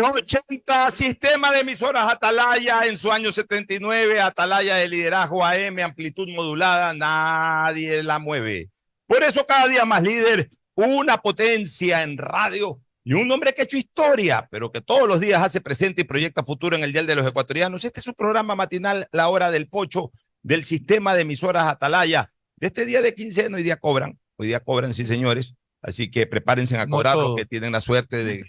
1080, sistema de emisoras Atalaya en su año 79, Atalaya de liderazgo AM, amplitud modulada, nadie la mueve. Por eso cada día más líder, una potencia en radio y un hombre que ha hecho historia, pero que todos los días hace presente y proyecta futuro en el Dial de los Ecuatorianos. Este es su programa matinal, La Hora del Pocho, del sistema de emisoras Atalaya. De este día de quincena, hoy día cobran, sí señores. Así que prepárense a cobrar los que tienen la suerte de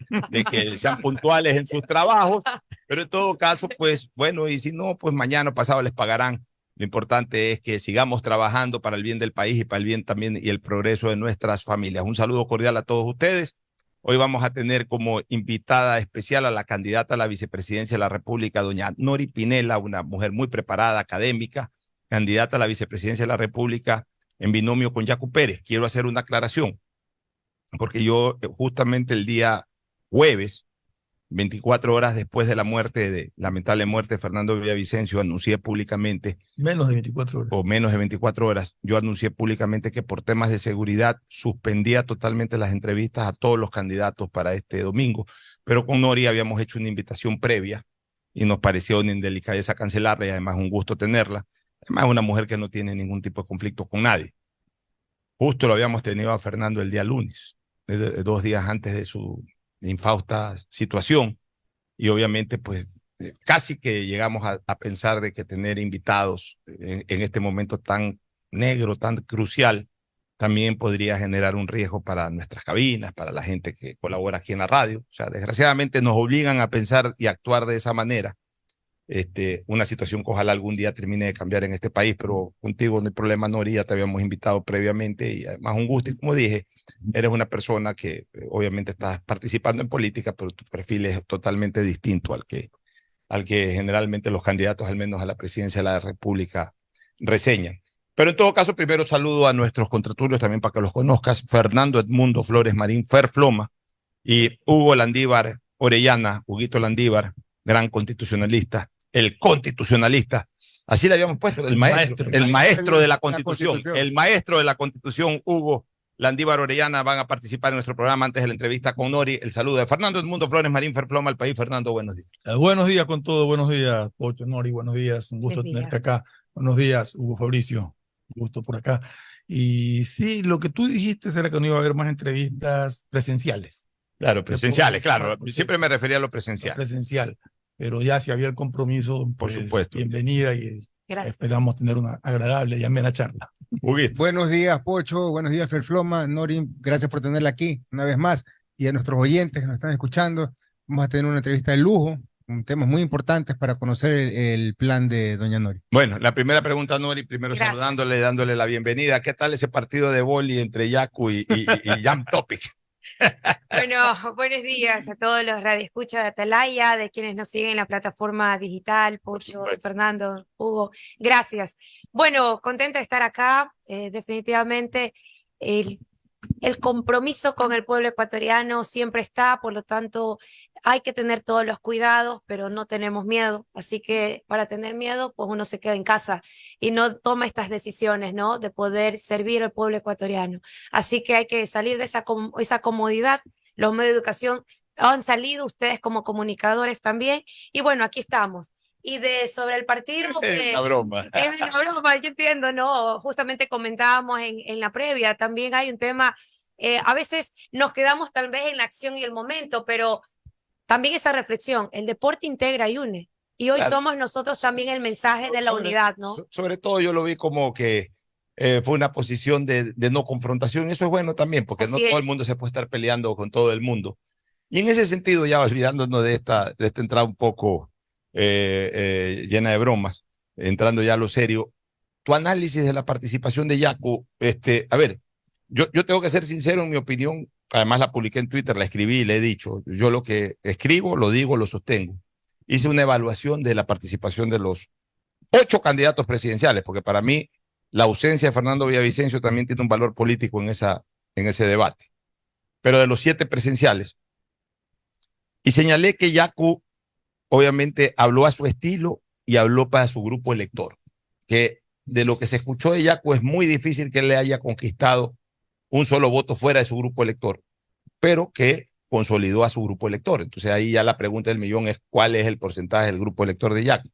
que sean puntuales en sus trabajos, pero en todo caso, pues bueno, y si no, pues mañana o pasado les pagarán. Lo importante es que sigamos trabajando para el bien del país y para el bien también y el progreso de nuestras familias. Un saludo cordial a todos ustedes. Hoy vamos a tener como invitada especial a la candidata a la vicepresidencia de la República, doña Nori Pinela, una mujer muy preparada, académica, candidata a la vicepresidencia de la República en binomio con Yacu Pérez. Quiero hacer una aclaración, porque yo justamente el día jueves, 24 horas después de lamentable muerte de Fernando Villavicencio, anuncié públicamente, menos de 24 horas. O menos de 24 horas, yo anuncié públicamente que por temas de seguridad suspendía totalmente las entrevistas a todos los candidatos para este domingo, pero con Nori habíamos hecho una invitación previa y nos pareció una indelicadeza cancelarla y además un gusto tenerla. Además, una mujer que no tiene ningún tipo de conflicto con nadie. Justo lo habíamos tenido a Fernando el día lunes, 2 días antes de su infausta situación, y obviamente pues casi que llegamos a pensar de que tener invitados en este momento tan negro, tan crucial, también podría generar un riesgo para nuestras cabinas, para la gente que colabora aquí en la radio. O sea, desgraciadamente nos obligan a pensar y actuar de esa manera. Una situación que ojalá algún día termine de cambiar en este país, pero contigo no hay problema, Nori, ya te habíamos invitado previamente y además un gusto. Y como dije, eres una persona que obviamente estás participando en política, pero tu perfil es totalmente distinto al que generalmente los candidatos, al menos a la presidencia de la República, reseñan. Pero en todo caso, primero saludo a nuestros contraturios también para que los conozcas: Fernando Edmundo Flores Marín, Ferfloma, y Hugo Landívar Orellana, Huguito Landívar, gran constitucionalista, el constitucionalista, así le habíamos puesto, el maestro de la Constitución, el maestro de la Constitución, Hugo Landívar Orellana, van a participar en nuestro programa antes de la entrevista con Nori. El saludo de Fernando Edmundo Flores Marín, Ferfloma, al país. Fernando, buenos días. Buenos días con todo, buenos días, Pocho, Nori, buenos días, un gusto tenerte acá. Buenos días, Hugo Fabricio, un gusto por acá. Y sí, lo que tú dijiste era que no iba a haber más entrevistas presenciales. Claro, presenciales, claro. Siempre me refería a lo presencial. Presencial, pero ya si había el compromiso, pues, por supuesto, bienvenida y esperamos tener una agradable y amena charla. Buenos días, Pocho, buenos días, Ferfloma, Nori, gracias por tenerla aquí una vez más, y a nuestros oyentes que nos están escuchando. Vamos a tener una entrevista de lujo, con temas muy importantes para conocer el plan de doña Nori. Bueno, la primera pregunta, Nori, primero saludándole, dándole la bienvenida. ¿Qué tal ese partido de vóley entre Yacu y Jam Topic? Bueno, buenos días a todos los radioescuchas de Atalaya, de quienes nos siguen en la plataforma digital, Pocho, Fernando, Hugo, gracias. Bueno, contenta de estar acá, definitivamente el compromiso con el pueblo ecuatoriano siempre está, por lo tanto hay que tener todos los cuidados, pero no tenemos miedo, así que para tener miedo, pues uno se queda en casa y no toma estas decisiones, ¿no? De poder servir al pueblo ecuatoriano. Así que hay que salir de esa comodidad. Los medios de educación han salido, ustedes como comunicadores también, y bueno, aquí estamos. Y sobre el partido, pues, es una broma. Es una broma, yo entiendo, ¿no? Justamente comentábamos en la previa, también hay un tema, a veces nos quedamos tal vez en la acción y el momento, pero también esa reflexión, el deporte integra y une. Y hoy somos nosotros también el mensaje de la unidad, ¿no? Sobre todo yo lo vi como que fue una posición de no confrontación. Eso es bueno también, porque no todo el mundo se puede estar peleando con todo el mundo. Y en ese sentido, ya olvidándonos de esta entrada un poco llena de bromas, entrando ya a lo serio, tu análisis de la participación de Yacu, a ver, yo tengo que ser sincero en mi opinión. Además la publiqué en Twitter, la escribí y le he dicho, yo lo que escribo, lo digo, lo sostengo. Hice una evaluación de la participación de los 8 candidatos presidenciales, porque para mí la ausencia de Fernando Villavicencio también tiene un valor político en ese debate. Pero de los 7 presenciales, y señalé que Yacu obviamente habló a su estilo y habló para su grupo elector, que de lo que se escuchó de Yacu es muy difícil que él le haya conquistado un solo voto fuera de su grupo elector, pero que consolidó a su grupo elector. Entonces ahí ya la pregunta del millón es ¿cuál es el porcentaje del grupo elector de Yacu?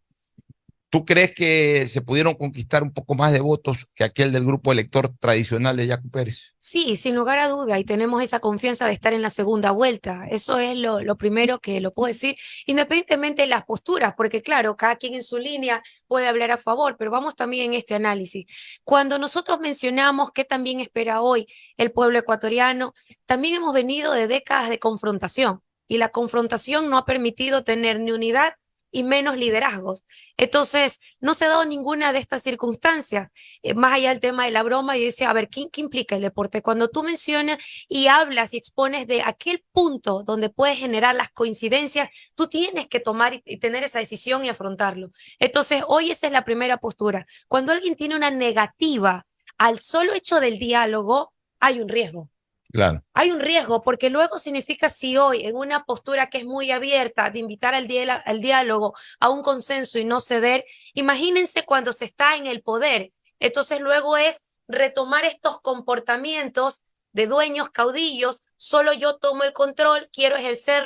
¿Tú crees que se pudieron conquistar un poco más de votos que aquel del grupo elector tradicional de Yacu Pérez? Sí, sin lugar a duda, y tenemos esa confianza de estar en la segunda vuelta. Eso es lo primero que lo puedo decir, independientemente de las posturas, porque claro, cada quien en su línea puede hablar a favor, pero vamos también en este análisis. Cuando nosotros mencionamos qué también espera hoy el pueblo ecuatoriano, también hemos venido de décadas de confrontación, y la confrontación no ha permitido tener ni unidad y menos liderazgos. Entonces, no se ha dado ninguna de estas circunstancias. Más allá del tema de la broma, yo decía, a ver, ¿qué implica el deporte? Cuando tú mencionas y hablas y expones de aquel punto donde puedes generar las coincidencias, tú tienes que tomar y tener esa decisión y afrontarlo. Entonces, hoy esa es la primera postura. Cuando alguien tiene una negativa al solo hecho del diálogo, hay un riesgo. Claro. Hay un riesgo, porque luego significa si hoy en una postura que es muy abierta de invitar al diálogo, a un consenso y no ceder, imagínense cuando se está en el poder. Entonces luego es retomar estos comportamientos de dueños caudillos, solo yo tomo el control, quiero ejercer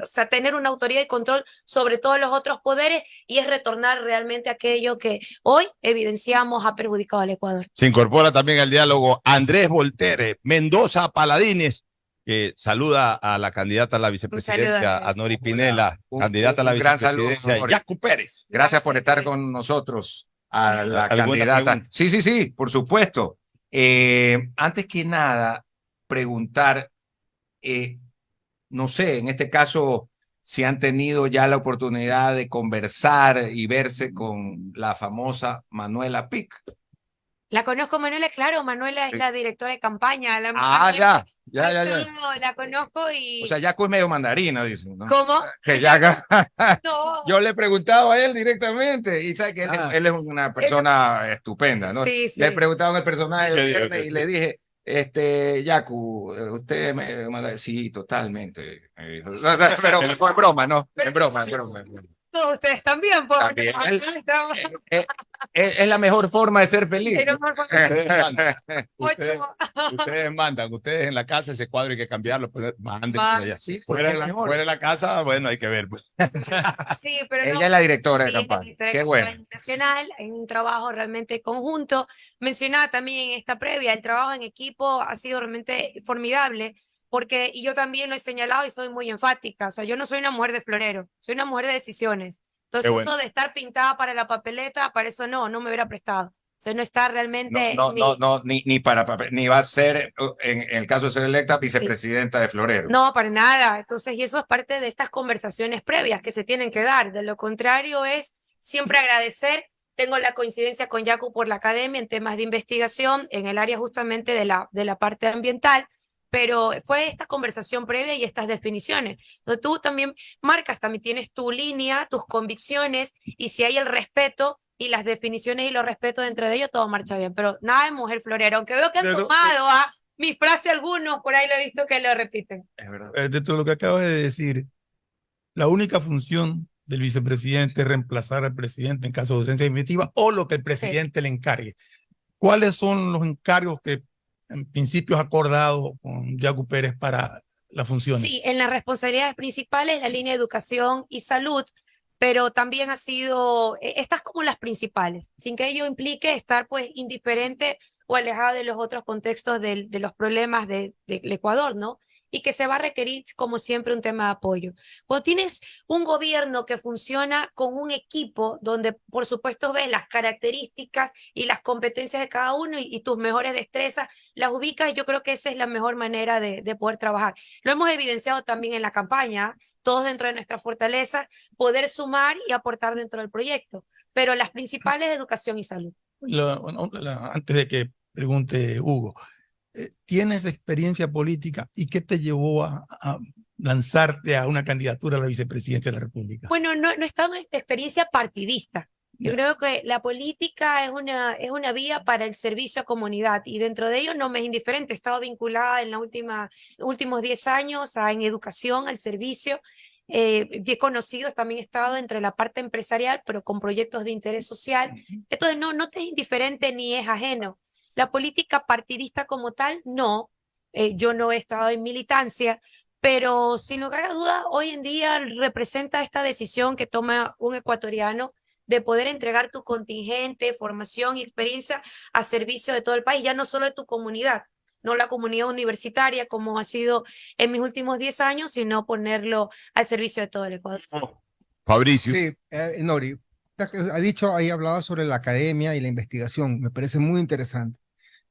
o sea, tener una autoridad y control sobre todos los otros poderes, y es retornar realmente aquello que hoy evidenciamos ha perjudicado al Ecuador. Se incorpora también al diálogo Andrés Voltaire Mendoza Paladines, que saluda a la candidata a la vicepresidencia, a Nori Pinela, candidata a la vicepresidencia, Yacu Pérez. Gracias por estar con nosotros, a la candidata. Pregunta? Sí, por supuesto. Antes que nada, preguntar, no sé, en este caso, si han tenido ya la oportunidad de conversar y verse con la famosa Manuela Pic. La conozco, Manuela, claro, Manuela es la directora de campaña. Ya. La conozco y... O sea, Yacu es medio mandarina, dicen, ¿no? ¿Cómo? Que Yaca. No. Yo le he preguntado a él directamente y sabe que él es una persona estupenda, ¿no? Sí. Le he preguntado el personaje del viernes y le dije, Yacu, usted me manda... Sí, totalmente. Pero fue broma, ¿no? En broma. Todos ustedes también, porque también. Es la mejor forma de ser feliz. Ustedes mandan, ustedes en la casa ese cuadro hay que cambiarlo, pues, manden. Sí, fuera de la casa, bueno, hay que ver. Pues. Sí, pero ella es la directora de sí, campaña. Es la directora Qué de bueno. campaña nacional, hay un trabajo realmente conjunto. Mencionaba también en esta previa, el trabajo en equipo ha sido realmente formidable, porque y yo también lo he señalado y soy muy enfática. O sea, yo no soy una mujer de florero, soy una mujer de decisiones. Entonces, bueno. eso de estar pintada para la papeleta, para eso no me hubiera prestado. O sea, no está realmente... Ni para papel, ni va a ser, en el caso de ser electa, vicepresidenta de Florero. No, para nada. Entonces, y eso es parte de estas conversaciones previas que se tienen que dar. De lo contrario, es siempre agradecer. Tengo la coincidencia con Yacu por la academia en temas de investigación, en el área justamente de la parte ambiental, pero fue esta conversación previa y estas definiciones, donde tú también marcas, también tienes tu línea, tus convicciones, y si hay el respeto y las definiciones y los respetos dentro de ellos, todo marcha bien. Pero nada de mujer florera, aunque veo que han tomado mi frase algunos, por ahí lo he visto que lo repiten. Es verdad. Dentro de lo que acabas de decir, la única función del vicepresidente es reemplazar al presidente en caso de ausencia definitiva o lo que el presidente le encargue. ¿Cuáles son los encargos que en principio has acordado con Yacu Pérez para las funciones? Sí, en las responsabilidades principales, la línea de educación y salud, pero también ha sido, estas como las principales, sin que ello implique estar pues indiferente o alejado de los otros contextos de los problemas del Ecuador, ¿no? Y que se va a requerir, como siempre, un tema de apoyo. Cuando tienes un gobierno que funciona con un equipo donde, por supuesto, ves las características y las competencias de cada uno y tus mejores destrezas, las ubicas, yo creo que esa es la mejor manera de poder trabajar. Lo hemos evidenciado también en la campaña, todos dentro de nuestras fortalezas, poder sumar y aportar dentro del proyecto. Pero las principales, educación y salud. Antes de que pregunte Hugo, ¿tienes experiencia política y qué te llevó a lanzarte a una candidatura a la vicepresidencia de la República? Bueno, no he estado en esta experiencia partidista. Yo creo que la política es una vía para el servicio a comunidad, y dentro de ello no me es indiferente. He estado vinculada en los últimos 10 años en educación, al servicio. He conocido, también he estado entre la parte empresarial, pero con proyectos de interés social. Entonces no te es indiferente ni es ajeno. La política partidista como tal, no. Yo no he estado en militancia, pero sin lugar a duda, hoy en día representa esta decisión que toma un ecuatoriano de poder entregar tu contingente, formación y experiencia a servicio de todo el país, ya no solo de tu comunidad, no la comunidad universitaria como ha sido en mis últimos 10 años, sino ponerlo al servicio de todo el Ecuador. Fabricio. Sí, Nori, ha dicho, ahí hablaba sobre la academia y la investigación, me parece muy interesante,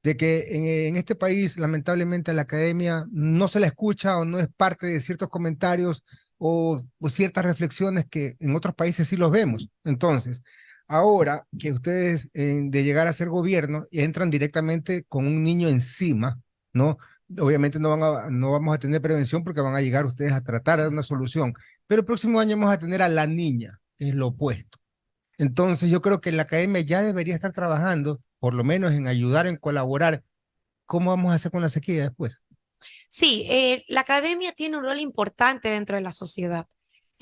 de que en este país lamentablemente la academia no se la escucha o no es parte de ciertos comentarios o ciertas reflexiones que en otros países sí los vemos. Entonces, ahora que ustedes de llegar a ser gobierno entran directamente con un niño encima, ¿no? Obviamente no vamos a tener prevención porque van a llegar ustedes a tratar de dar una solución, pero el próximo año vamos a tener a la niña, que es lo opuesto. Entonces yo creo que la academia ya debería estar trabajando, por lo menos en ayudar, en colaborar. ¿Cómo vamos a hacer con la sequía después? Sí, la academia tiene un rol importante dentro de la sociedad.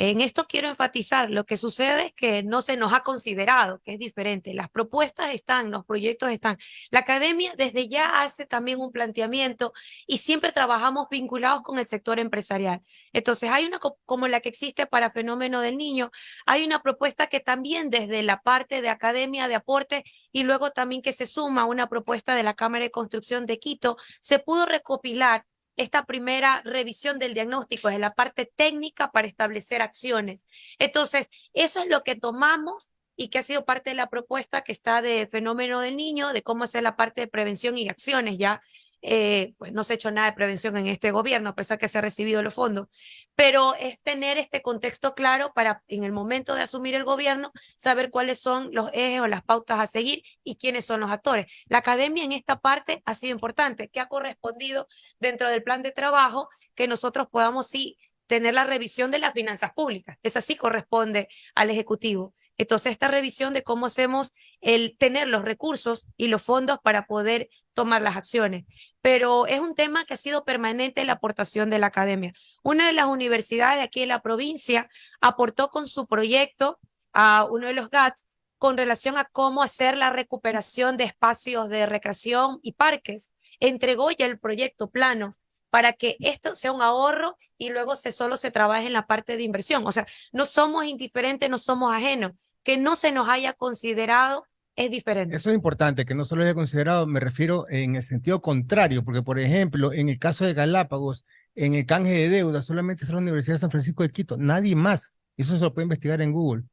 En esto quiero enfatizar, lo que sucede es que no se nos ha considerado, que es diferente. Las propuestas están, los proyectos están. La academia desde ya hace también un planteamiento y siempre trabajamos vinculados con el sector empresarial. Entonces, hay una como la que existe para Fenómeno del Niño, hay una propuesta que también desde la parte de academia de aporte y luego también que se suma a una propuesta de la Cámara de Construcción de Quito, se pudo recopilar esta primera revisión del diagnóstico de la parte técnica para establecer acciones. Entonces, eso es lo que tomamos y que ha sido parte de la propuesta que está de Fenómeno del Niño, de cómo hacer la parte de prevención y acciones ya. Pues no se ha hecho nada de prevención en este gobierno, a pesar que se han recibido los fondos, pero es tener este contexto claro para en el momento de asumir el gobierno, saber cuáles son los ejes o las pautas a seguir y quiénes son los actores. La academia en esta parte ha sido importante, que ha correspondido dentro del plan de trabajo que nosotros podamos sí tener la revisión de las finanzas públicas. Esa sí corresponde al Ejecutivo. Entonces, esta revisión de cómo hacemos el tener los recursos y los fondos para poder tomar las acciones. Pero es un tema que ha sido permanente la aportación de la academia. Una de las universidades de aquí en la provincia aportó con su proyecto a uno de los GATS con relación a cómo hacer la recuperación de espacios de recreación y parques. Entregó ya el proyecto plano para que esto sea un ahorro y luego solo se trabaje en la parte de inversión. O sea, no somos indiferentes, no somos ajenos. Que no se nos haya considerado es diferente. Eso es importante, que no solo haya considerado, me refiero en el sentido contrario, porque por ejemplo, en el caso de Galápagos, en el canje de deuda, solamente es la Universidad de San Francisco de Quito, nadie más. Eso se lo puede investigar en Google.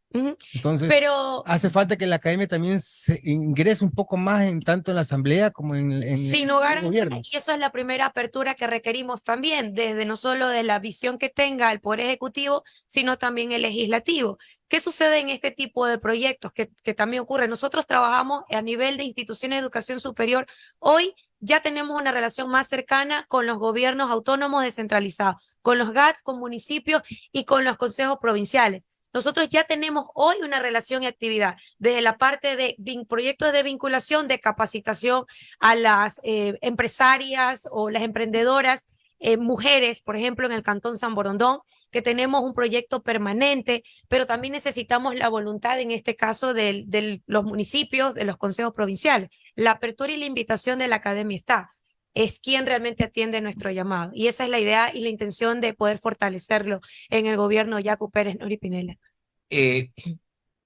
Entonces, hace falta que la academia también se ingrese un poco más en tanto en la asamblea como en sin el lugar, gobierno. Y eso es la primera apertura que requerimos también, desde no solo de la visión que tenga el Poder Ejecutivo, sino también el Legislativo. ¿Qué sucede en este tipo de proyectos que también ocurre? Nosotros trabajamos a nivel de instituciones de educación superior. Hoy ya tenemos una relación más cercana con los gobiernos autónomos descentralizados, con los GATS, con municipios y con los consejos provinciales. Nosotros ya tenemos hoy una relación y actividad desde la parte de proyectos de vinculación, de capacitación a las empresarias o las emprendedoras, mujeres, por ejemplo, en el Cantón San Borondón, que tenemos un proyecto permanente, pero también necesitamos la voluntad, en este caso, de los municipios, de los consejos provinciales. La apertura y la invitación de la academia está. Es quien realmente atiende nuestro llamado. Y esa es la idea y la intención de poder fortalecerlo en el gobierno Yacu Pérez, Nori Pinela.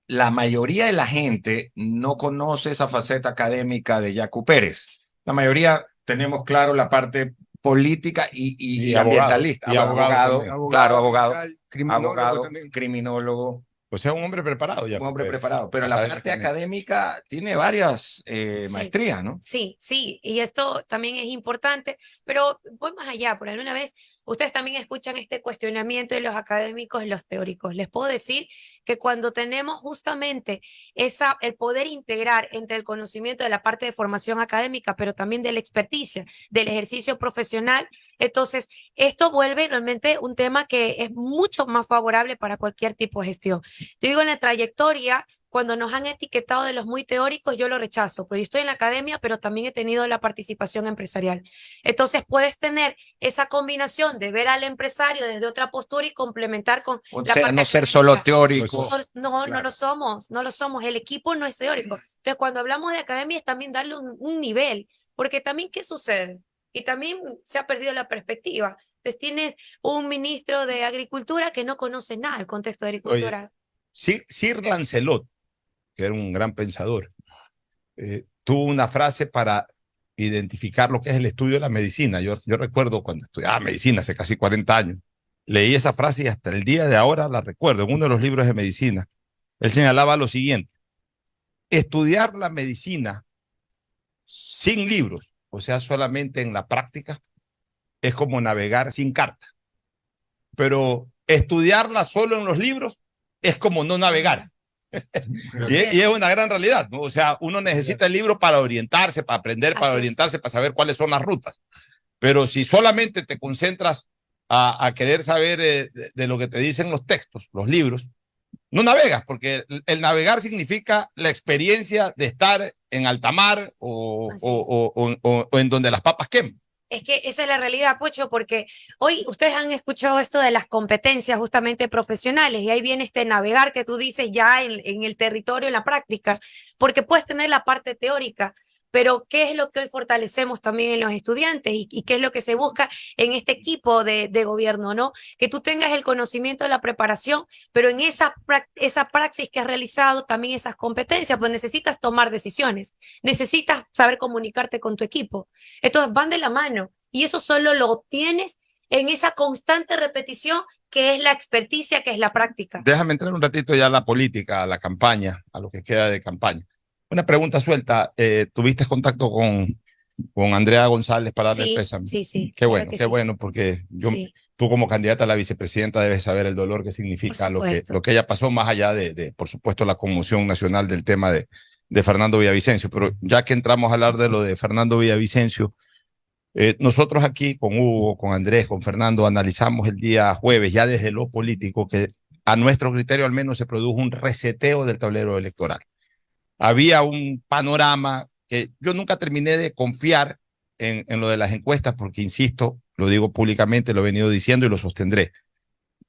La mayoría de la gente no conoce esa faceta académica de Yacu Pérez. La mayoría tenemos claro la parte política y ambientalista. Y abogado, claro, abogado, criminólogo, criminólogo. O sea, un hombre preparado ya. Un hombre preparado, pero la parte académica tiene varias maestrías, ¿no? Sí, sí, y esto también es importante, pero voy más allá, por alguna vez ustedes también escuchan este cuestionamiento de los académicos y los teóricos. Les puedo decir que cuando tenemos justamente el poder integrar entre el conocimiento de la parte de formación académica, pero también de la experticia, del ejercicio profesional, entonces esto vuelve realmente un tema que es mucho más favorable para cualquier tipo de gestión. Yo digo, en la trayectoria, cuando nos han etiquetado de los muy teóricos, yo lo rechazo, porque yo estoy en la academia, pero también he tenido la participación empresarial. Entonces puedes tener esa combinación de ver al empresario desde otra postura y complementar con o la sea, parte no ser académica. solo teórico. No, claro. No lo somos, no lo somos. El equipo no es teórico. Entonces, cuando hablamos de academia es también darle un nivel, porque también, ¿qué sucede? Y también se ha perdido la perspectiva. Entonces tienes un ministro de Agricultura que no conoce nada del contexto de agricultura. Sir Lancelot, que era un gran pensador, tuvo una frase para identificar lo que es el estudio de la medicina. Yo recuerdo cuando estudiaba medicina hace casi 40 años, leí esa frase y hasta el día de ahora la recuerdo en uno de los libros de medicina. Él señalaba lo siguiente: estudiar la medicina sin libros, o sea, solamente en la práctica, es como navegar sin carta. Pero estudiarla solo en los libros es como no navegar. Y es una gran realidad, ¿no? O sea, uno necesita el libro para orientarse, para aprender, para orientarse, para saber cuáles son las rutas. Pero si solamente te concentras a querer saber de lo que te dicen los textos, los libros, no navegas, porque el navegar significa la experiencia de estar en alta mar o en donde las papas queman. Es que esa es la realidad, Pocho, porque hoy ustedes han escuchado esto de las competencias justamente profesionales y ahí viene este navegar que tú dices ya en el territorio, en la práctica, porque puedes tener la parte teórica, pero ¿qué es lo que hoy fortalecemos también en los estudiantes y qué es lo que se busca en este equipo de gobierno, ¿no? Que tú tengas el conocimiento de la preparación, pero en esa praxis que has realizado, también esas competencias, pues necesitas tomar decisiones, necesitas saber comunicarte con tu equipo. Entonces van de la mano y eso solo lo obtienes en esa constante repetición que es la experticia, que es la práctica. Déjame entrar un ratito ya a la política, a la campaña, a lo que queda de campaña. Una pregunta suelta. ¿Tuviste contacto con Andrea González para darle el pésame? Sí. Qué bueno, qué bueno, porque tú como candidata a la vicepresidenta debes saber el dolor que significa lo que ella pasó, más allá de, por supuesto, la conmoción nacional del tema de Fernando Villavicencio. Pero ya que entramos a hablar de lo de Fernando Villavicencio, nosotros aquí con Hugo, con Andrés, con Fernando, analizamos el día jueves, ya desde lo político, que a nuestro criterio al menos se produjo un reseteo del tablero electoral. Había un panorama que yo nunca terminé de confiar en lo de las encuestas, porque insisto, lo digo públicamente, lo he venido diciendo y lo sostendré.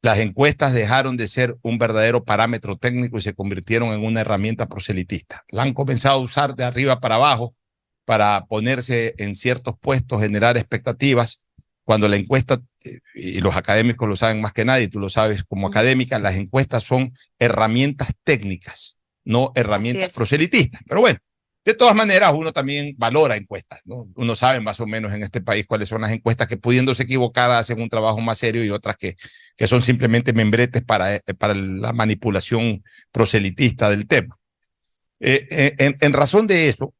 Las encuestas dejaron de ser un verdadero parámetro técnico y se convirtieron en una herramienta proselitista. La han comenzado a usar de arriba para abajo para ponerse en ciertos puestos, generar expectativas, cuando la encuesta, y los académicos lo saben más que nadie, tú lo sabes como académica, las encuestas son herramientas técnicas, no herramientas proselitistas. Pero bueno, de todas maneras, uno también valora encuestas, ¿no? Uno sabe más o menos en este país cuáles son las encuestas que, pudiéndose equivocar, hacen un trabajo más serio, y otras que son simplemente membretes para la manipulación proselitista del tema. En razón de eso,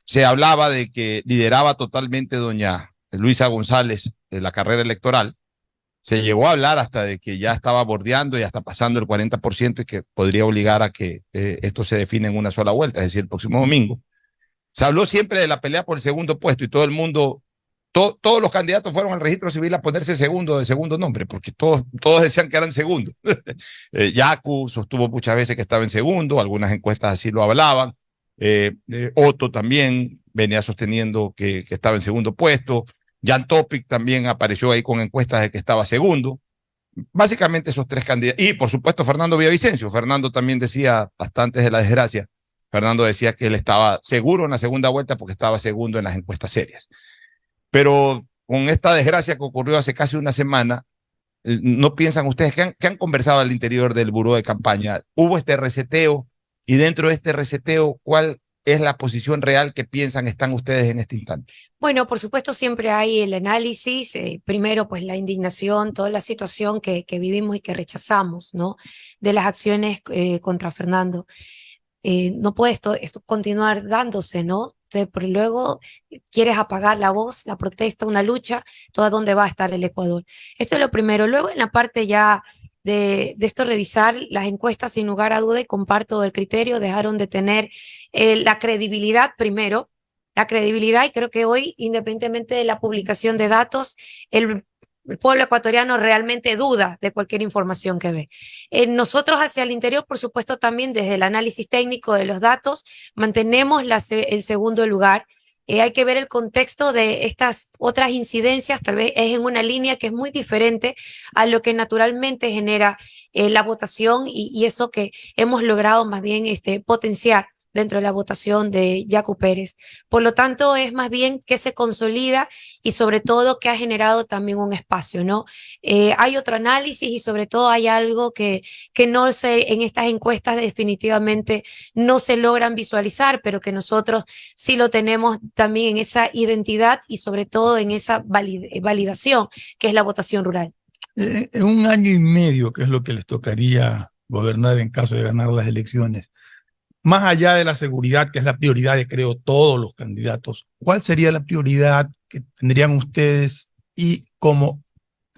se hablaba de que lideraba totalmente doña Luisa González la carrera electoral. Se llegó a hablar hasta de que ya estaba bordeando y hasta pasando el 40% y que podría obligar a que esto se define en una sola vuelta, es decir, el próximo domingo. Se habló siempre de la pelea por el segundo puesto y todo el mundo, todos los candidatos fueron al registro civil a ponerse segundo de segundo nombre, porque todos decían que eran segundos. Yacu sostuvo muchas veces que estaba en segundo, algunas encuestas así lo hablaban. Otto también venía sosteniendo que estaba en segundo puesto. Jan Topic también apareció ahí con encuestas de que estaba segundo. Básicamente esos tres candidatos. Y por supuesto Fernando Villavicencio. Fernando también decía, hasta antes de la desgracia, Fernando decía que él estaba seguro en la segunda vuelta porque estaba segundo en las encuestas serias. Pero con esta desgracia que ocurrió hace casi una semana, ¿no piensan ustedes que han conversado al interior del buró de campaña? ¿Hubo este reseteo? Y dentro de este reseteo, ¿cuál es la posición real que piensan están ustedes en este instante? Bueno, por supuesto siempre hay el análisis, primero pues la indignación, toda la situación que vivimos y que rechazamos, ¿no? De las acciones contra Fernando. No puede esto continuar dándose, ¿no? Entonces, pero luego quieres apagar la voz, la protesta, una lucha, ¿toda dónde va a estar el Ecuador? Esto es lo primero. Luego en la parte ya de esto, revisar las encuestas sin lugar a duda, y comparto el criterio, dejaron de tener la credibilidad primero, la credibilidad, y creo que hoy, independientemente de la publicación de datos, el pueblo ecuatoriano realmente duda de cualquier información que ve. Nosotros hacia el interior, por supuesto, también desde el análisis técnico de los datos, mantenemos el segundo lugar. Hay que ver el contexto de estas otras incidencias, tal vez es en una línea que es muy diferente a lo que naturalmente genera la votación y eso que hemos logrado más bien potenciar. dentro de la votación de Yacu Pérez. Por lo tanto, es más bien que se consolida y sobre todo que ha generado también un espacio, ¿no? Hay otro análisis y sobre todo hay algo que no en estas encuestas definitivamente no se logran visualizar, pero que nosotros sí lo tenemos también en esa identidad y sobre todo en esa validación, que es la votación rural. En 1 año y medio, que es lo que les tocaría gobernar en caso de ganar las elecciones, más allá de la seguridad, que es la prioridad de, creo, todos los candidatos, ¿cuál sería la prioridad que tendrían ustedes y cómo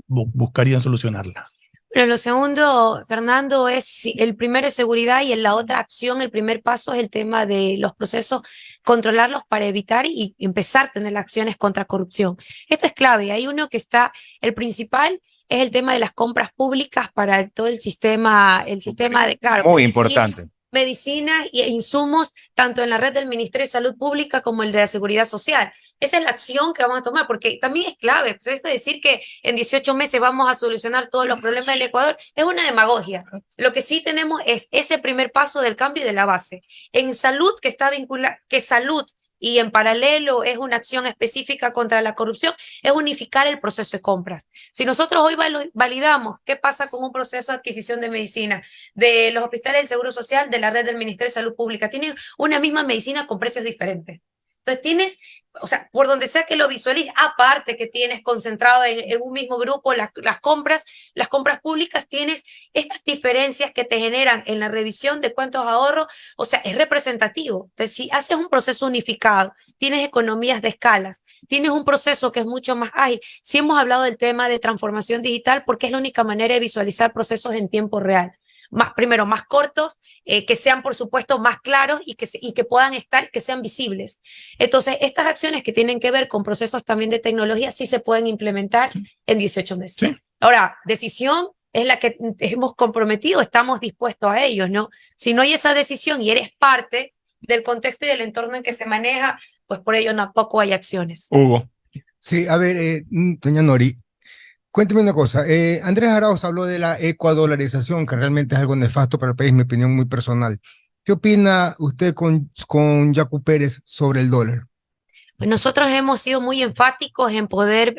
buscarían solucionarla? Pero lo segundo, Fernando, el primero es seguridad y en la otra acción, el primer paso es el tema de los procesos, controlarlos para evitar y empezar a tener acciones contra corrupción. Esto es clave. Hay uno que el principal es el tema de las compras públicas para todo el sistema de, claro, Muy importante. Medicinas e insumos, tanto en la red del Ministerio de Salud Pública como el de la Seguridad Social. Esa es la acción que vamos a tomar, porque también es clave. Pues esto de decir que en 18 meses vamos a solucionar todos los problemas del Ecuador es una demagogia. Lo que sí tenemos es ese primer paso del cambio y de la base. En salud, que está vinculada, que salud y en paralelo es una acción específica contra la corrupción, es unificar el proceso de compras. Si nosotros hoy validamos qué pasa con un proceso de adquisición de medicina de los hospitales del Seguro Social, de la red del Ministerio de Salud Pública, tienen una misma medicina con precios diferentes. Entonces tienes, o sea, por donde sea que lo visualices, aparte que tienes concentrado en un mismo grupo las compras públicas, tienes estas diferencias que te generan en la revisión de cuántos ahorros, o sea, es representativo. Entonces, si haces un proceso unificado, tienes economías de escalas, tienes un proceso que es mucho más ágil. Si hemos hablado del tema de transformación digital, porque es la única manera de visualizar procesos en tiempo real. Primero, más cortos, que sean, por supuesto, más claros y que puedan estar, que sean visibles. Entonces, estas acciones que tienen que ver con procesos también de tecnología sí se pueden implementar en 18 meses. Sí. Ahora, decisión es la que hemos comprometido, estamos dispuestos a ellos, ¿no? Si no hay esa decisión y eres parte del contexto y del entorno en que se maneja, pues por ello tampoco hay acciones. Hugo. Sí, a ver, doña Nori, cuénteme una cosa. Andrés Arauz habló de la ecuadolarización, que realmente es algo nefasto para el país, mi opinión muy personal. ¿Qué opina usted con Yacu Pérez sobre el dólar? Nosotros hemos sido muy enfáticos en poder,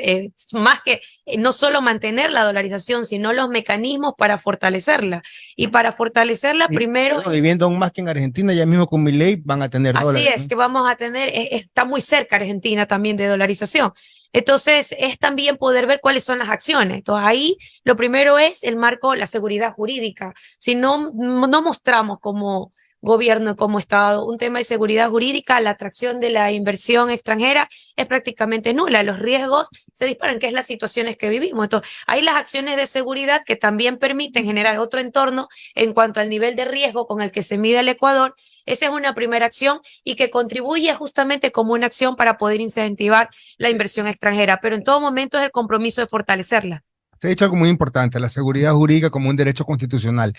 más que no solo mantener la dolarización, sino los mecanismos para fortalecerla. Y para fortalecerla, primero... Bueno, viviendo aún más que en Argentina, ya mismo con Milei van a tener dólares. Así es, que vamos a tener, está muy cerca Argentina también de dolarización. Entonces, es también poder ver cuáles son las acciones. Entonces, ahí lo primero es el marco, la seguridad jurídica. Si no mostramos como gobierno, como Estado, un tema de seguridad jurídica, la atracción de la inversión extranjera es prácticamente nula. Los riesgos se disparan, que es las situaciones que vivimos. Entonces, hay las acciones de seguridad que también permiten generar otro entorno en cuanto al nivel de riesgo con el que se mide el Ecuador. Esa es una primera acción y que contribuye justamente como una acción para poder incentivar la inversión extranjera, pero en todo momento es el compromiso de fortalecerla. Se ha dicho algo muy importante, la seguridad jurídica como un derecho constitucional.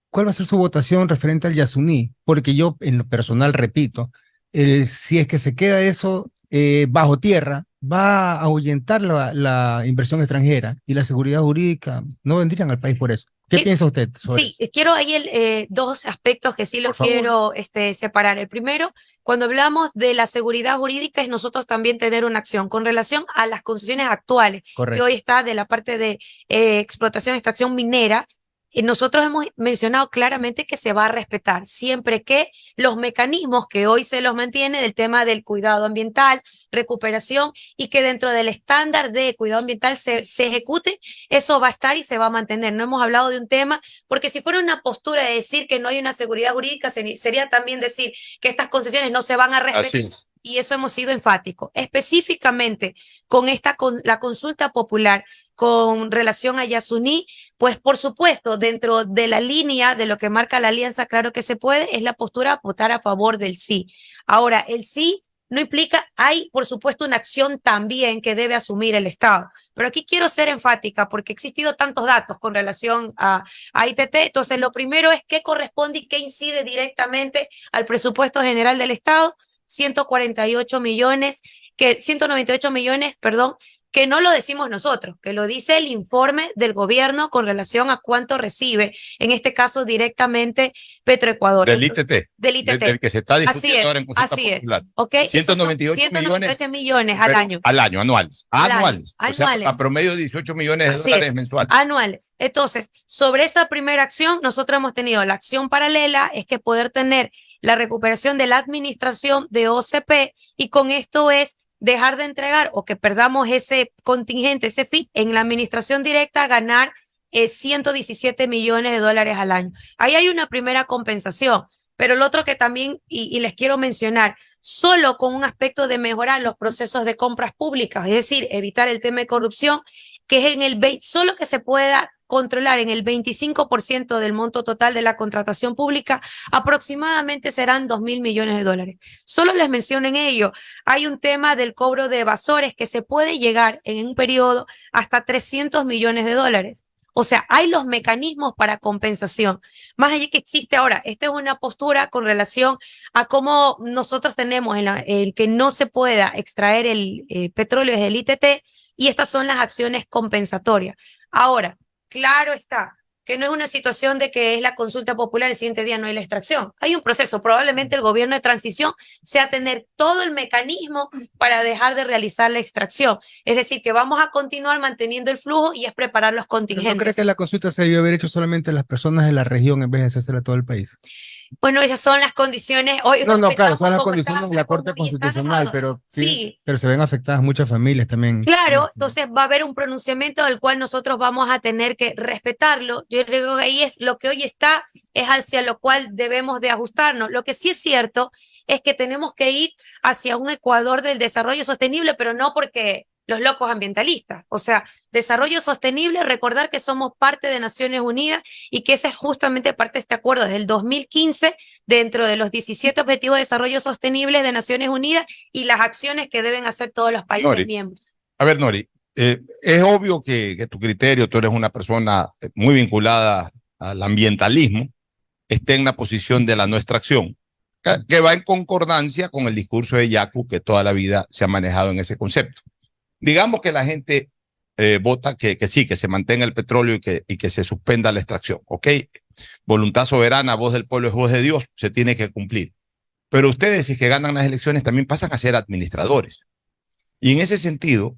¿Cuál va a ser su votación referente al Yasuní? Porque yo, en lo personal, repito, si es que se queda eso bajo tierra, va a ahuyentar la inversión extranjera y la seguridad jurídica no vendrían al país por eso. ¿Qué piensa usted sobre eso? Sí, quiero ahí dos aspectos que sí los quiero separar. El primero, cuando hablamos de la seguridad jurídica, es nosotros también tener una acción con relación a las concesiones actuales, Correcto. que hoy está de la parte de explotación, extracción minera. Nosotros hemos mencionado claramente que se va a respetar siempre que los mecanismos que hoy se los mantiene del tema del cuidado ambiental, recuperación y que dentro del estándar de cuidado ambiental se ejecute, eso va a estar y se va a mantener. No hemos hablado de un tema, porque si fuera una postura de decir que no hay una seguridad jurídica, sería también decir que estas concesiones no se van a respetar. Así es. Y eso hemos sido enfáticos. Específicamente con la consulta popular con relación a Yasuní, pues por supuesto, dentro de la línea de lo que marca la alianza, claro que se puede, es la postura votar a favor del sí. Ahora, el sí no implica, hay por supuesto una acción también que debe asumir el Estado. Pero aquí quiero ser enfática porque ha existido tantos datos con relación a ITT. Entonces, lo primero es qué corresponde y qué incide directamente al presupuesto general del Estado. 198 millones, 198 millones, perdón, que no lo decimos nosotros, que lo dice el informe del gobierno con relación a cuánto recibe, en este caso directamente Petroecuador. Del ITT. Del ITT. Del que se está discutiendo Así ahora en consulta así popular. es. ¿Ok? 198 198 millones al pero año. Al año, anuales. Anuales. O sea, Anuales. a promedio 18 millones de Así dólares es, mensuales. anuales. Entonces, sobre esa primera acción, nosotros hemos tenido la acción paralela, es que poder tener la recuperación de la administración de OCP, y con esto es dejar de entregar o que perdamos ese contingente, ese fee en la administración directa, ganar 117 millones de dólares al año. Ahí hay una primera compensación, pero lo otro que también, y les quiero mencionar, solo con un aspecto de mejorar los procesos de compras públicas, es decir, evitar el tema de corrupción, que es solo que se pueda controlar en el 25% del monto total de la contratación pública, aproximadamente serán 2.000 millones de dólares. Solo les menciono en ello, hay un tema del cobro de evasores que se puede llegar en un periodo hasta 300 millones de dólares. O sea, hay los mecanismos para compensación. Más allá que existe ahora, esta es una postura con relación a cómo nosotros tenemos el que no se pueda extraer el petróleo desde el ITT, y estas son las acciones compensatorias. Ahora, claro está que no es una situación de que es la consulta popular, el siguiente día no hay la extracción. Hay un proceso. Probablemente el gobierno de transición sea tener todo el mecanismo para dejar de realizar la extracción. Es decir, que vamos a continuar manteniendo el flujo y es preparar los contingentes. ¿No cree que la consulta se debió haber hecho solamente a las personas de la región en vez de hacérsela a todo el país? Bueno, esas son las condiciones. Hoy No, claro, son las como condiciones de la Corte y está Constitucional, dejado. pero Sí, pero se ven afectadas muchas familias también. claro, entonces va a haber un pronunciamiento del cual nosotros vamos a tener que respetarlo. Yo creo que ahí es lo que hoy está, es hacia lo cual debemos de ajustarnos. Lo que sí es cierto es que tenemos que ir hacia un Ecuador del desarrollo sostenible, pero no porque los locos ambientalistas. O sea, desarrollo sostenible, recordar que somos parte de Naciones Unidas y que esa es justamente parte de este acuerdo desde el 2015, dentro de los 17 Objetivos de Desarrollo Sostenible de Naciones Unidas y las acciones que deben hacer todos los países miembros. A ver, Nori, es obvio que tu criterio, tú eres una persona muy vinculada al ambientalismo, esté en la posición de la no extracción, que va en concordancia con el discurso de Yacu, que toda la vida se ha manejado en ese concepto. Digamos que la gente vota que sí, que se mantenga el petróleo y que se suspenda la extracción, ¿ok? Voluntad soberana, voz del pueblo es voz de Dios, se tiene que cumplir. Pero ustedes, si es que ganan las elecciones, también pasan a ser administradores. Y en ese sentido,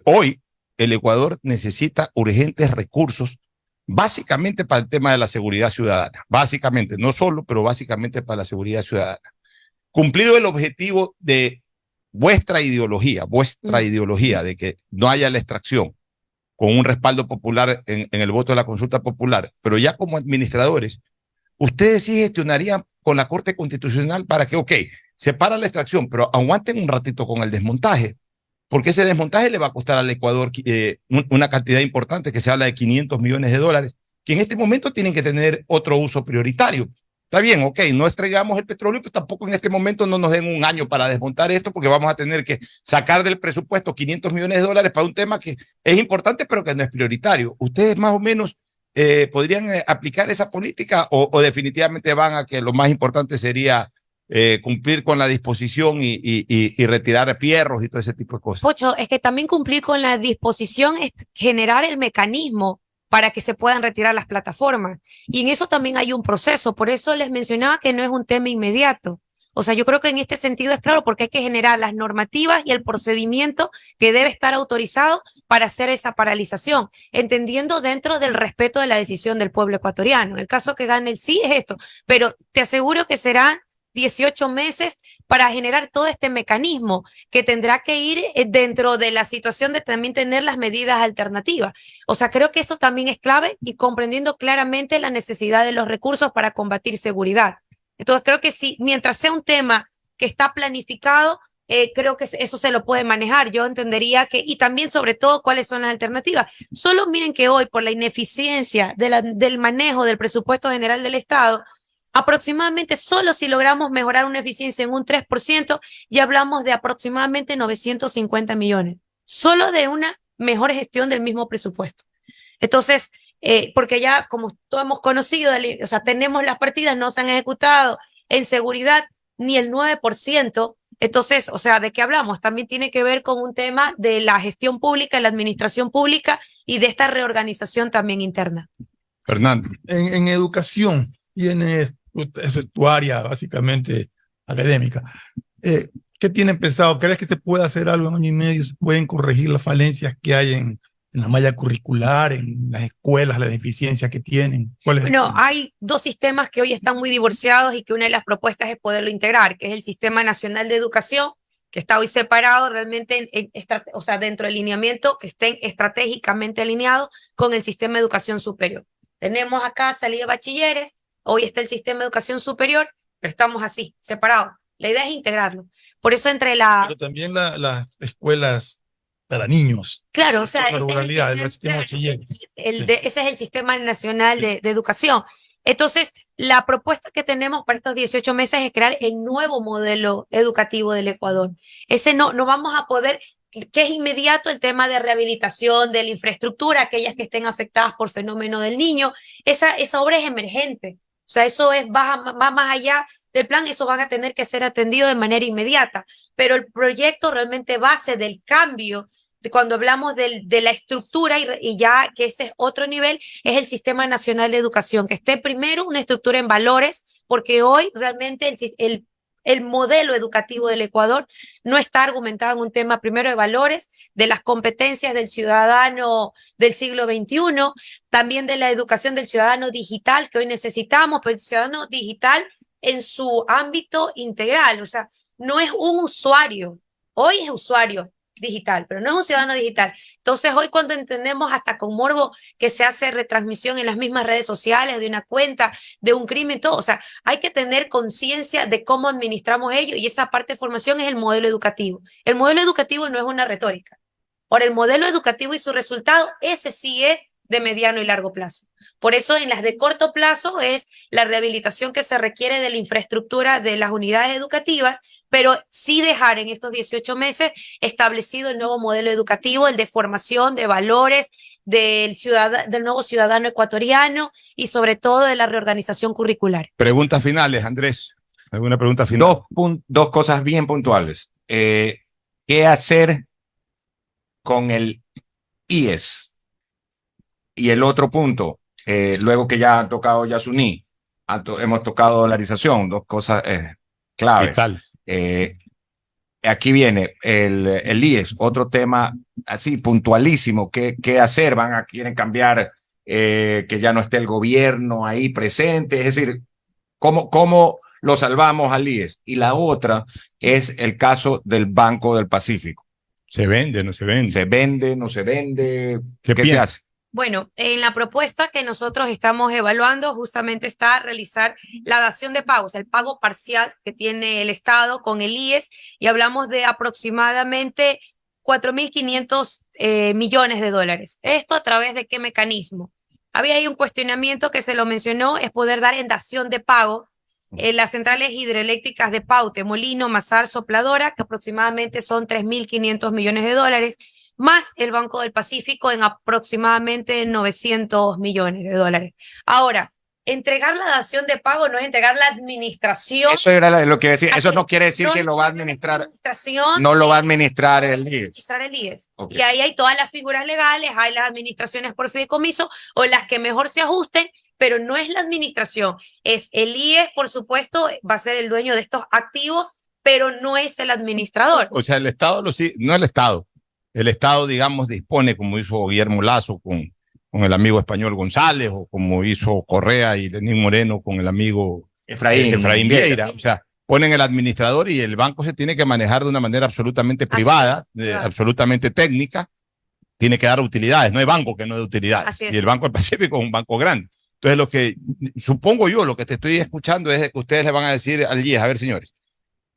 hoy el Ecuador necesita urgentes recursos, básicamente para el tema de la seguridad ciudadana. Básicamente, no solo, pero básicamente para la seguridad ciudadana. Cumplido el objetivo de vuestra ideología de que no haya la extracción con un respaldo popular en el voto de la consulta popular, pero ya como administradores, ustedes sí gestionarían con la Corte Constitucional para que, ok, se para la extracción, pero aguanten un ratito con el desmontaje, porque ese desmontaje le va a costar al Ecuador una cantidad importante, que se habla de 500 millones de dólares, que en este momento tienen que tener otro uso prioritario. Está bien, ok, no extraigamos el petróleo, pero tampoco en este momento no nos den un año para desmontar esto, porque vamos a tener que sacar del presupuesto 500 millones de dólares para un tema que es importante, pero que no es prioritario. ¿Ustedes más o menos podrían aplicar esa política o definitivamente van a que lo más importante sería cumplir con la disposición y retirar fierros y todo ese tipo de cosas? Pocho, es que también cumplir con la disposición es generar el mecanismo para que se puedan retirar las plataformas. Y en eso también hay un proceso. Por eso les mencionaba que no es un tema inmediato. O sea, yo creo que en este sentido es claro, porque hay que generar las normativas y el procedimiento que debe estar autorizado para hacer esa paralización, entendiendo dentro del respeto de la decisión del pueblo ecuatoriano. En el caso que gane el sí es esto, pero te aseguro que serán 18 meses para generar todo este mecanismo que tendrá que ir dentro de la situación de también tener las medidas alternativas. O sea, creo que eso también es clave, y comprendiendo claramente la necesidad de los recursos para combatir seguridad. Entonces, creo que sí, mientras sea un tema que está planificado, creo que eso se lo puede manejar. Yo entendería que, y también sobre todo, cuáles son las alternativas. Solo miren que hoy, por la ineficiencia del manejo del presupuesto general del Estado, aproximadamente solo si logramos mejorar una eficiencia en un 3%, ya hablamos de aproximadamente 950 millones, solo de una mejor gestión del mismo presupuesto. Entonces, porque ya como todos hemos conocido, o sea, tenemos las partidas, no se han ejecutado en seguridad ni el 9%, Entonces, o sea, ¿de qué hablamos? También tiene que ver con un tema de la gestión pública, la administración pública y de esta reorganización también interna. Fernando. En educación, tienes, es tu área básicamente académica. ¿Qué tienen pensado? ¿Crees que se puede hacer algo en año y medio? ¿Se pueden corregir las falencias que hay en la malla curricular, en las escuelas, las deficiencias que tienen? ¿Cuál es Bueno, hay dos sistemas que hoy están muy divorciados y que una de las propuestas es poderlo integrar, que es el Sistema Nacional de Educación, que está hoy separado realmente, o sea, dentro del lineamiento, que estén estratégicamente alineados con el Sistema de Educación Superior. Tenemos acá salida de bachilleres, hoy está el Sistema de Educación Superior, pero estamos así, separados. La idea es integrarlo. Por eso Pero también las escuelas para niños. Claro, o sea, la ruralidad, el sistema bachiller. Ese es el Sistema Nacional de Educación. Entonces, la propuesta que tenemos para estos 18 meses es crear el nuevo modelo educativo del Ecuador. Ese no vamos a poder, que es inmediato el tema de rehabilitación de la infraestructura, aquellas que estén afectadas por fenómeno del niño. Esa obra es emergente. O sea, eso va más allá del plan, eso van a tener que ser atendido de manera inmediata. Pero el proyecto realmente base del cambio, cuando hablamos de la estructura y ya que este es otro nivel, es el Sistema Nacional de Educación, que esté primero una estructura en valores, porque hoy realmente el modelo educativo del Ecuador no está argumentado en un tema primero de valores, de las competencias del ciudadano del siglo XXI, también de la educación del ciudadano digital que hoy necesitamos, pero el ciudadano digital en su ámbito integral, o sea, no es un usuario, hoy es usuario digital, pero no es un ciudadano digital. Entonces hoy cuando entendemos hasta con morbo que se hace retransmisión en las mismas redes sociales de una cuenta, de un crimen, todo, o sea, hay que tener conciencia de cómo administramos ello y esa parte de formación es el modelo educativo. El modelo educativo no es una retórica. Ahora, el modelo educativo y su resultado, ese sí es de mediano y largo plazo. Por eso en las de corto plazo es la rehabilitación que se requiere de la infraestructura de las unidades educativas, pero sí dejar en estos 18 meses establecido el nuevo modelo educativo, el de formación, de valores, del nuevo ciudadano ecuatoriano y sobre todo de la reorganización curricular. Preguntas finales, Andrés. ¿Alguna pregunta final? Dos cosas bien puntuales. ¿Qué hacer con el IES? Y el otro punto, luego que ya han tocado Yasuní, hemos tocado dolarización, dos cosas claves. ¿Qué tal? Aquí viene el IES, otro tema así puntualísimo. ¿Qué hacer? Quieren cambiar, que ya no esté el gobierno ahí presente. Es decir, ¿cómo lo salvamos al IES? Y la otra es el caso del Banco del Pacífico. ¿Se vende, no se vende? ¿Se vende, no se vende? ¿Qué se hace? Bueno, en la propuesta que nosotros estamos evaluando justamente está realizar la dación de pagos, el pago parcial que tiene el Estado con el IES, y hablamos de aproximadamente 4.500 millones de dólares. ¿Esto a través de qué mecanismo? Había ahí un cuestionamiento que se lo mencionó, es poder dar en dación de pago las centrales hidroeléctricas de Paute, Molino, Mazar, Sopladora, que aproximadamente son 3.500 millones de dólares, más el Banco del Pacífico en aproximadamente 900 millones de dólares. Ahora, entregar la dación de pago no es entregar la administración. Eso era lo que decía. Eso no quiere decir que lo va a administrar. No lo va a administrar el IES. Okay. Y ahí hay todas las figuras legales, hay las administraciones por fideicomiso o las que mejor se ajusten, pero no es la administración. Es el IES, por supuesto, va a ser el dueño de estos activos, pero no es el administrador. O sea, el Estado no el Estado. El Estado, digamos, dispone, como hizo Guillermo Lasso con el amigo español González, o como hizo Correa y Lenín Moreno con el amigo Efraín Vieira. O sea, ponen el administrador y el banco se tiene que manejar de una manera absolutamente privada, absolutamente técnica. Tiene que dar utilidades. No hay banco que no dé utilidades. Y el Banco del Pacífico es un banco grande. Entonces, lo que supongo yo, lo que te estoy escuchando es que ustedes le van a decir al IES, a ver, señores,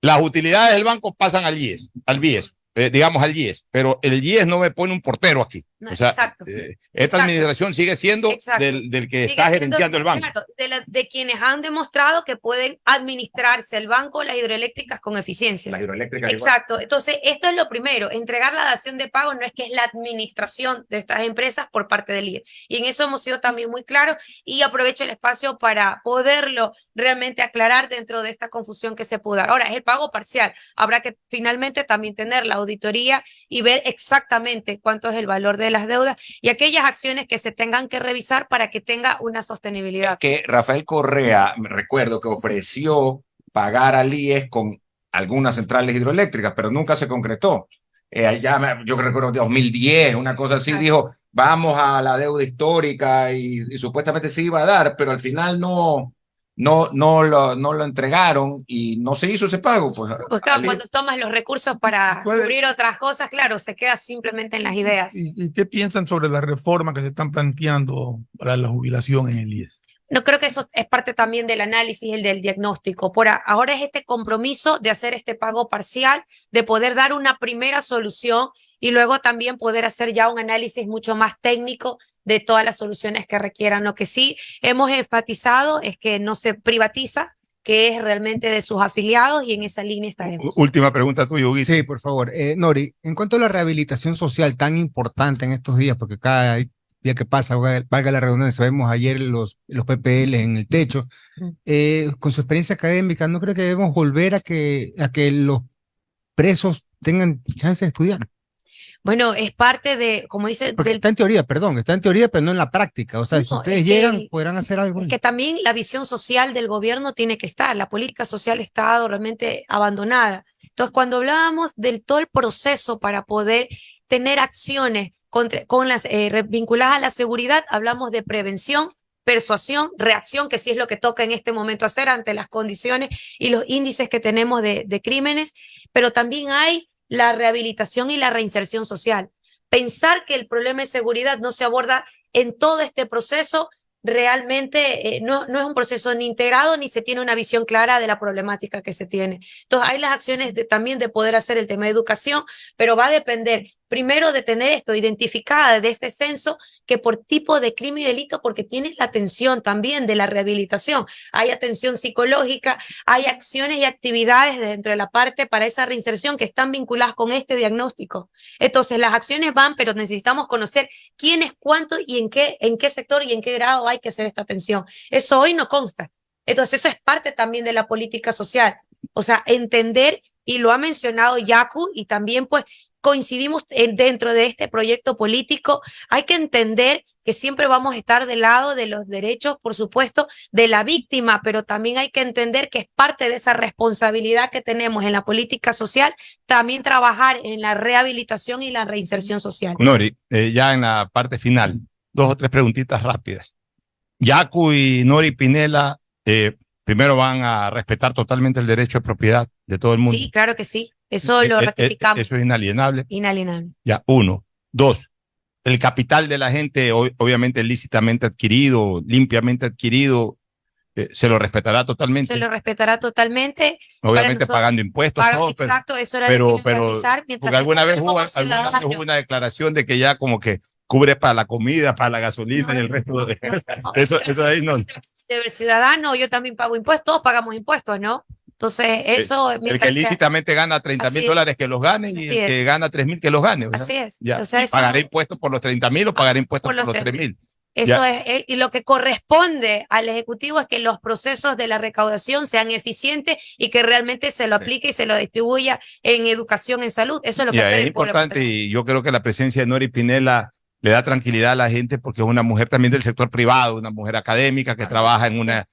las utilidades del banco pasan al IES, al BIES. digamos, al IES, pero el IES no me pone un portero aquí. No, O sea, exacto. esta administración sigue siendo del que Sigue está siendo, gerenciando el banco. claro, de quienes han demostrado que pueden administrarse el banco, las hidroeléctricas con eficiencia. Las hidroeléctricas igual. Exacto. Entonces, esto es lo primero. Entregar la dación de pago no es que es la administración de estas empresas por parte del IES. Y en eso hemos sido también muy claros y aprovecho el espacio para poderlo realmente aclarar dentro de esta confusión que se pudo dar. Ahora, es el pago parcial. Habrá que finalmente también tener la auditoría y ver exactamente cuánto es el valor de las deudas y aquellas acciones que se tengan que revisar para que tenga una sostenibilidad. Es que Rafael Correa, me recuerdo que ofreció pagar al IES con algunas centrales hidroeléctricas, pero nunca se concretó. Yo recuerdo 2010, una cosa así, dijo, vamos a la deuda histórica y supuestamente se iba a dar, pero al final no lo entregaron y no se hizo ese pago. Pues claro, cuando tomas los recursos para cubrir otras cosas, claro, se queda simplemente en las ideas. ¿Y qué piensan sobre la reforma que se están planteando para la jubilación en el IES? No creo que eso es parte también del análisis, el del diagnóstico. Ahora es este compromiso de hacer este pago parcial, de poder dar una primera solución y luego también poder hacer ya un análisis mucho más técnico de todas las soluciones que requieran. Lo que sí hemos enfatizado es que no se privatiza, que es realmente de sus afiliados y en esa línea estaremos. Última pregunta tuya, Huguito. Sí, por favor. Nori, en cuanto a la rehabilitación social tan importante en estos días, porque cada día que pasa, valga la redundancia, vemos ayer los PPL en el techo, con su experiencia académica, ¿no cree que debemos volver a que los presos tengan chance de estudiar? Bueno, es parte de, como dice... Porque está en teoría, perdón, está en teoría, pero no en la práctica. O sea, No, si ustedes es llegan, que- podrán hacer algo. Es que también la visión social del gobierno tiene que estar, la política social ha estado realmente abandonada. Entonces, cuando hablábamos del todo el proceso para poder tener acciones vinculadas a la seguridad, hablamos de prevención, persuasión, reacción, que sí es lo que toca en este momento hacer ante las condiciones y los índices que tenemos de crímenes, pero también hay la rehabilitación y la reinserción social. Pensar que el problema de seguridad no se aborda en todo este proceso realmente no es un proceso ni integrado ni se tiene una visión clara de la problemática que se tiene. Entonces hay las acciones también de poder hacer el tema de educación, pero va a depender primero de tener esto identificada de este censo que por tipo de crimen y delito, porque tienes la atención también de la rehabilitación, hay atención psicológica, hay acciones y actividades dentro de la parte para esa reinserción que están vinculadas con este diagnóstico. Entonces las acciones van, pero necesitamos conocer quién es cuánto y en qué sector y en qué grado hay que hacer esta atención. Eso hoy no consta. Entonces eso es parte también de la política social. O sea, entender, y lo ha mencionado Yaku, y también pues coincidimos dentro de este proyecto político, hay que entender que siempre vamos a estar del lado de los derechos, por supuesto, de la víctima, pero también hay que entender que es parte de esa responsabilidad que tenemos en la política social, también trabajar en la rehabilitación y la reinserción social. Nori, ya en la parte final, 2 o 3 preguntitas rápidas. Yaku y Nori Pinela, primero van a respetar totalmente el derecho de propiedad de todo el mundo. Sí, claro que sí. Eso lo ratificamos. Eso es inalienable. Inalienable. Ya, 1. 2. El capital de la gente, obviamente lícitamente adquirido, limpiamente adquirido, se lo respetará totalmente. Se lo respetará totalmente. Obviamente pagando impuestos, todo, exacto, eso era pero, lo que iba a enfatizar, porque alguna vez hubo una declaración de que ya como que cubre para la comida, para la gasolina y el resto de eso ahí no. De ciudadano, yo también pago impuestos, todos pagamos impuestos, ¿no? Entonces, eso... El que lícitamente gana $30,000 que los gane y el que gana 3,000 que los gane. O sea, así es. Ya. O sea, ¿Pagaré impuestos por los 30,000 o pagaré impuestos por los 3,000? Eso es, y lo que corresponde al Ejecutivo es que los procesos de la recaudación sean eficientes y que realmente se lo aplique y se lo distribuya en educación, en salud. Eso es lo que es importante y yo creo que la presencia de Nori Pinela le da tranquilidad a la gente porque es una mujer también del sector privado, una mujer académica que trabaja en una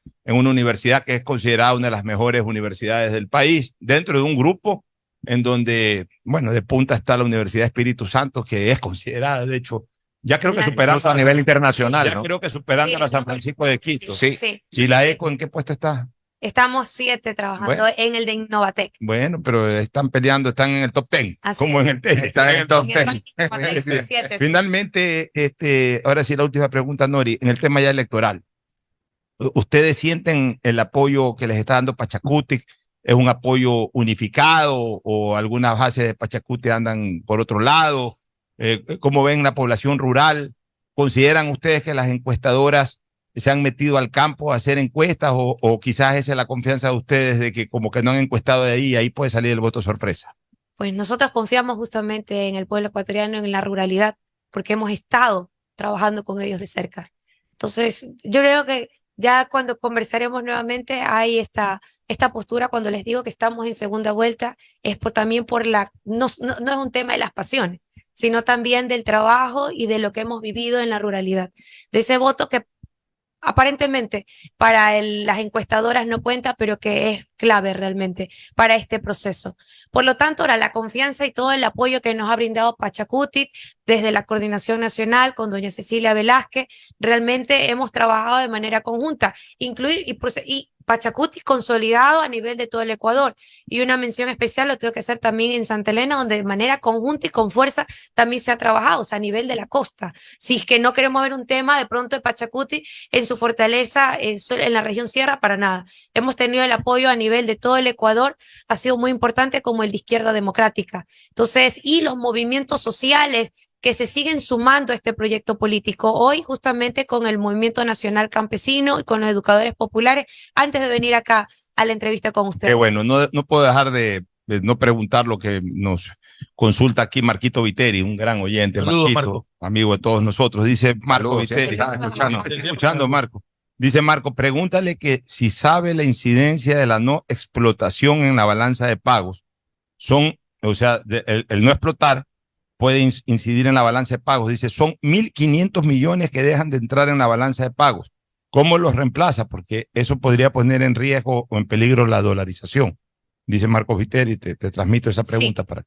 universidad que es considerada una de las mejores universidades del país, dentro de un grupo en donde, bueno, de punta está la Universidad Espíritu Santo, que es considerada, de hecho, ya creo que superando a nivel internacional, ya creo que superando a la San Francisco de Quito. Sí. ¿Y la ECO en qué puesto está? Estamos 7 trabajando en el de Innovatec. Bueno, pero están peleando, están en el top 10, como en el tenis. Están en el top 10. Finalmente, ahora sí la última pregunta, Nori, en el tema ya electoral. ¿Ustedes sienten el apoyo que les está dando Pachacutic? ¿Es un apoyo unificado o algunas bases de Pachacuti andan por otro lado? ¿Cómo ven la población rural? ¿Consideran ustedes que las encuestadoras se han metido al campo a hacer encuestas o quizás esa es la confianza de ustedes de que como que no han encuestado de ahí, ahí puede salir el voto sorpresa? Pues nosotros confiamos justamente en el pueblo ecuatoriano, en la ruralidad, porque hemos estado trabajando con ellos de cerca. Entonces, yo creo que ya cuando conversaremos nuevamente hay esta postura cuando les digo que estamos en segunda vuelta, es también por no es un tema de las pasiones, sino también del trabajo y de lo que hemos vivido en la ruralidad, de ese voto que aparentemente para las encuestadoras no cuenta, pero que es clave realmente para este proceso. Por lo tanto, ahora la confianza y todo el apoyo que nos ha brindado Pachacuti desde la Coordinación Nacional con doña Cecilia Velázquez, realmente hemos trabajado de manera conjunta, y Pachacuti consolidado a nivel de todo el Ecuador. Y una mención especial lo tengo que hacer también en Santa Elena, donde de manera conjunta y con fuerza también se ha trabajado, o sea, a nivel de la costa. Si es que no queremos ver un tema de pronto de Pachacuti en su fortaleza en la región sierra, para nada. Hemos tenido el apoyo a nivel de todo el Ecuador, ha sido muy importante, como el de Izquierda Democrática. Entonces, y los movimientos sociales que se siguen sumando a este proyecto político hoy, justamente con el Movimiento Nacional Campesino y con los educadores populares, antes de venir acá a la entrevista con ustedes. Qué bueno, no puedo dejar de no preguntar lo que nos consulta aquí Marquito Viteri, un gran oyente. Saludos, Marquito, Marco. Amigo de todos nosotros. Dice Marco Viteri, escuchando Marco. Dice Marco, pregúntale que si sabe la incidencia de la no explotación en la balanza de pagos. O sea, el no explotar puede incidir en la balanza de pagos. Dice, son 1.500 millones que dejan de entrar en la balanza de pagos. ¿Cómo los reemplaza? Porque eso podría poner en riesgo o en peligro la dolarización. Dice Marco Viteri, te transmito esa pregunta sí. para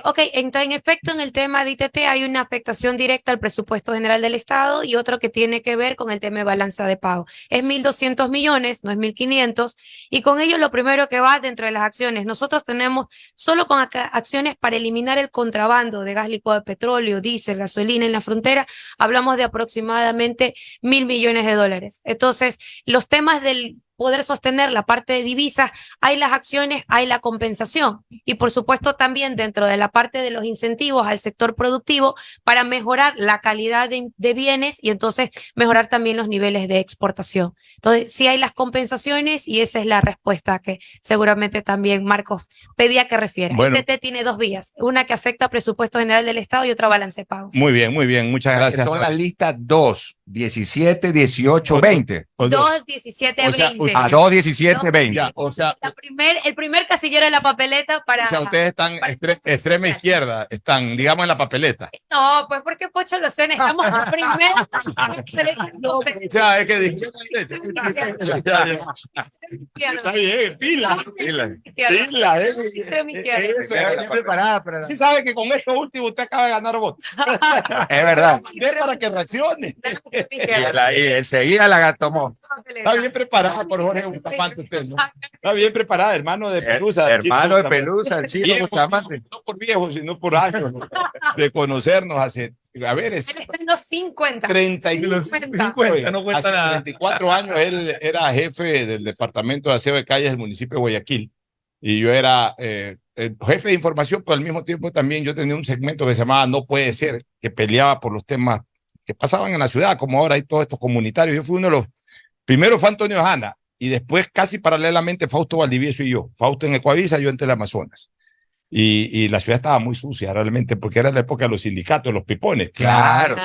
Ok, en efecto, en el tema de ITT hay una afectación directa al presupuesto general del Estado y otro que tiene que ver con el tema de balanza de pago. Es 1.200 millones, no es 1.500, y con ello lo primero que va dentro de las acciones. Nosotros tenemos solo con acciones para eliminar el contrabando de gas licuado de petróleo, diésel, gasolina en la frontera, hablamos de aproximadamente 1.000 millones de dólares. Entonces, los temas del poder sostener la parte de divisas, hay las acciones, hay la compensación y por supuesto también dentro de la parte de los incentivos al sector productivo para mejorar la calidad de bienes y entonces mejorar también los niveles de exportación. Entonces sí hay las compensaciones y esa es la respuesta que seguramente también Marcos pedía que refiera. Bueno, ITT tiene dos vías, una que afecta al presupuesto general del Estado y otra balance de pagos. Muy bien, muchas gracias. Son las listas 2, 17, 18, 20. 2, 17, 20. A 2, 17, 20. Ya, o sea, el primer casillero de la papeleta para... o sea, ustedes están extrema izquierda, están, digamos, en la papeleta. No, pues porque Pocho lo suena, estamos a primer... No, o sea, es que está bien, pila. Extrema izquierda. Eso es preparada. Sí sabe que con esto último usted acaba de ganar votos. Es verdad. Es para que reaccione. Y enseguida la tomó. Está bien preparada por Jorge Bustamante usted, ¿no? Está bien preparada, hermano de Pelusa. Hermano de Pelusa, el Chino Bustamante. No por viejo, sino por años de conocernos hace, a ver, Él está en los 50. 50, no cuenta hace nada. 34 años él era jefe del departamento de aseo de calles del municipio de Guayaquil y yo era jefe de información, pero al mismo tiempo también yo tenía un segmento que se llamaba No Puede Ser, que peleaba por los temas que pasaban en la ciudad, como ahora hay todos estos comunitarios. Yo fui uno de los primero fue Antonio Hanna y después casi paralelamente Fausto Valdivieso y yo. Fausto en Ecuavisa, yo en el Amazonas. Y la ciudad estaba muy sucia realmente porque era la época de los sindicatos, los pipones. Claro.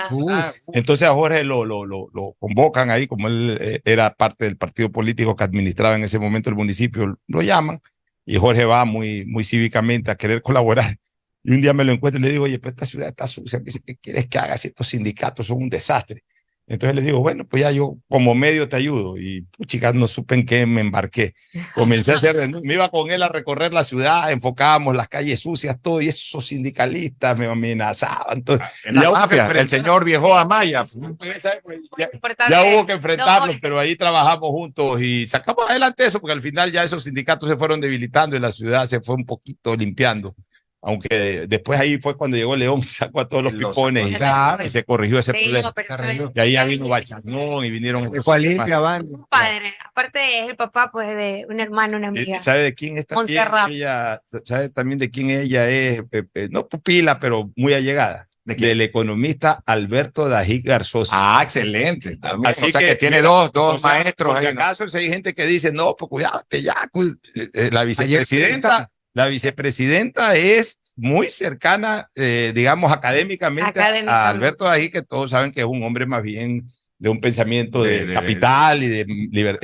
Entonces a Jorge lo convocan ahí, como él era parte del partido político que administraba en ese momento el municipio, lo llaman y Jorge va muy cívicamente a querer colaborar. Y un día me lo encuentro y le digo, oye, pues esta ciudad está sucia, ¿qué quieres que haga si estos sindicatos son un desastre? Entonces le digo, bueno, pues ya yo como medio te ayudo. Y chicas, no supe en qué me embarqué. Comencé a hacer, me iba con él a recorrer la ciudad, enfocábamos las calles sucias, todo, y esos sindicalistas me amenazaban. Entonces, La mafia, el señor Viejo Amaya. Ya hubo que enfrentarlos, pero ahí trabajamos juntos y sacamos adelante eso, porque al final ya esos sindicatos se fueron debilitando y la ciudad se fue un poquito limpiando aunque después ahí fue cuando llegó León y sacó a todos los Lo pipones y, sacó. Claro. y se corrigió ese Sí, problema. no, pero arregló. Y ahí ya vino Bachanón y vinieron otros Fue a más. limpia banda. padre. Aparte es el papá pues de un hermano, una ¿Y amiga. sabe de quién es también Montserrat. ella? ¿Sabe también de quién ella es? No pupila, pero muy allegada. ¿De quién? Del economista Alberto Dají Garzosa. Ah, excelente. También. Así O sea que tiene mira, dos o sea, maestros por si ahí, ¿no? acaso si hay gente que dice, no, pues cuídate ya. La vicepresidenta es muy cercana, digamos, académicamente a Alberto Dají, que todos saben que es un hombre más bien de un pensamiento de capital y de Así libertad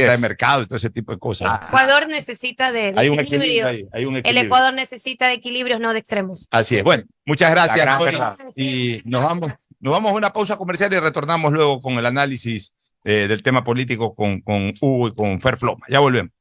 de es. mercado y todo ese tipo de cosas. Ecuador necesita de Hay un equilibrio equilibrios. ahí, hay un El equilibrio. Ecuador necesita de equilibrios, no de extremos. Así es. Bueno, muchas gracias, gran Nori, verdad. y nos vamos a una pausa comercial y retornamos luego con el análisis del tema político con Hugo y con Fer Floma. Ya volvemos.